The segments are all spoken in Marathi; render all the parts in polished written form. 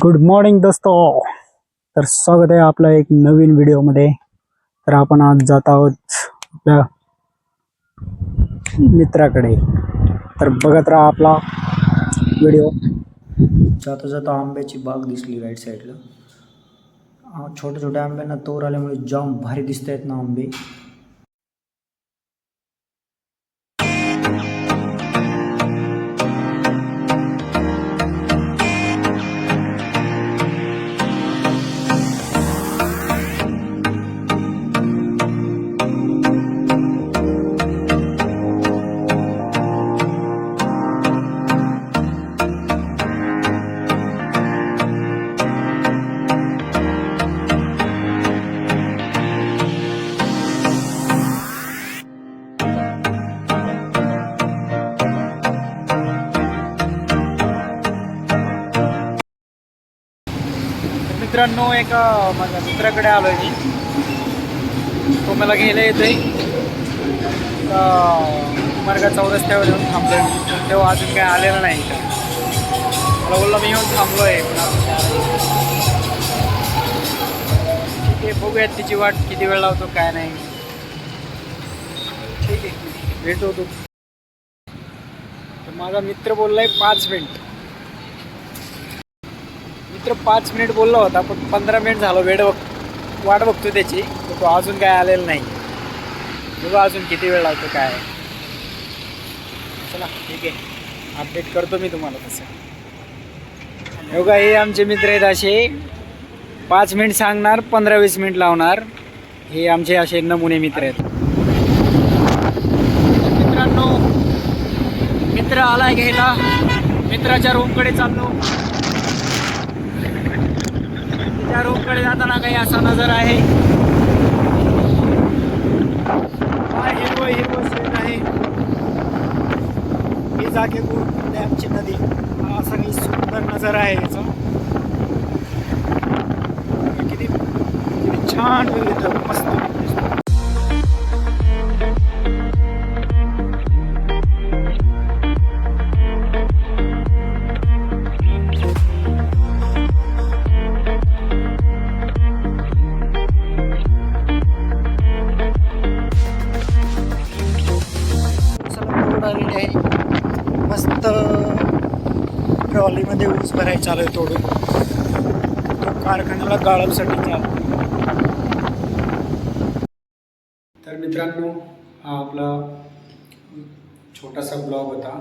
गुड मॉर्निंग दोस्तों. तर स्वागत आहे आपलं एक नवीन व्हिडिओमध्ये. तर आपण आज जात आहोत आपल्या मित्राकडे. तर बघत राहा आपला व्हिडिओ. जाता जाता आंब्याची बाग दिसली राईट साईडला. छोट्या छोट्या आंब्यांना तोर आल्यामुळे जाम भारी दिसत आहेत ना आंबे. मित्रांनो, एका माझ्या मित्राकडे आलो आहे मी. तो मला घ्यायला येतोय. मार्गा चौरस्त्यावर येऊन थांबलो आहे. तेव्हा अजून काय आलेलं नाही. मला बोलला मी येऊन थांबलो आहे, पण ठीक आहे, बघूयात तिची वाट किती वेळ लावतो काय नाही. ठीक आहे, भेटू तू. तर माझा मित्र बोललाय 5 मिनिट. मित्र 5 मिनिट बोलला होता, पण 15 मिनिट झालं वाट बघतो त्याची. तर तो अजून काय आलेला नाही. बघू अजून किती वेळ लागतो काय. चला ठीक आहे, अपडेट करतो मी तुम्हाला तसं. बघा, हे आमचे मित्र आहेत असे. 5 मिनिट सांगणार, 15-20 मिनिट लावणार. हे आमचे असे नमुने मित्र आहेत. मित्रांनो, मित्र आलाय घ्यायला. मित्राच्या रूमकडे चाललो. त्या रूमकडे जाताना काही असा नजर आहे. हिरवं हिरवं शेत आहे. ही जागेपूर डॅमची नदी. हा असा काही सुंदर नजर आहे याचा. किती छान मस्त. मस्त ट्रॉलीमध्ये ऊस भरायला चालू आहे. तोडून तो कारखान्याला गाळपसाठी चालू. तर मित्रांनो, हा आपला छोटासा ब्लॉग होता.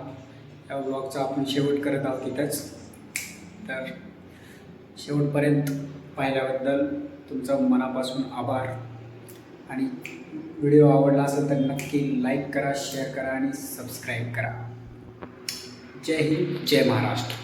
या ब्लॉगचा आपण शेवट करत आहोत इथंच. तर शेवटपर्यंत पाहिल्याबद्दल तुमचा मनापासून आभार. आणि व्हिडिओ आवडला असेल तर नक्की लाईक करा, शेअर करा आणि सबस्क्राईब करा. जय हिंद, जय महाराष्ट्र.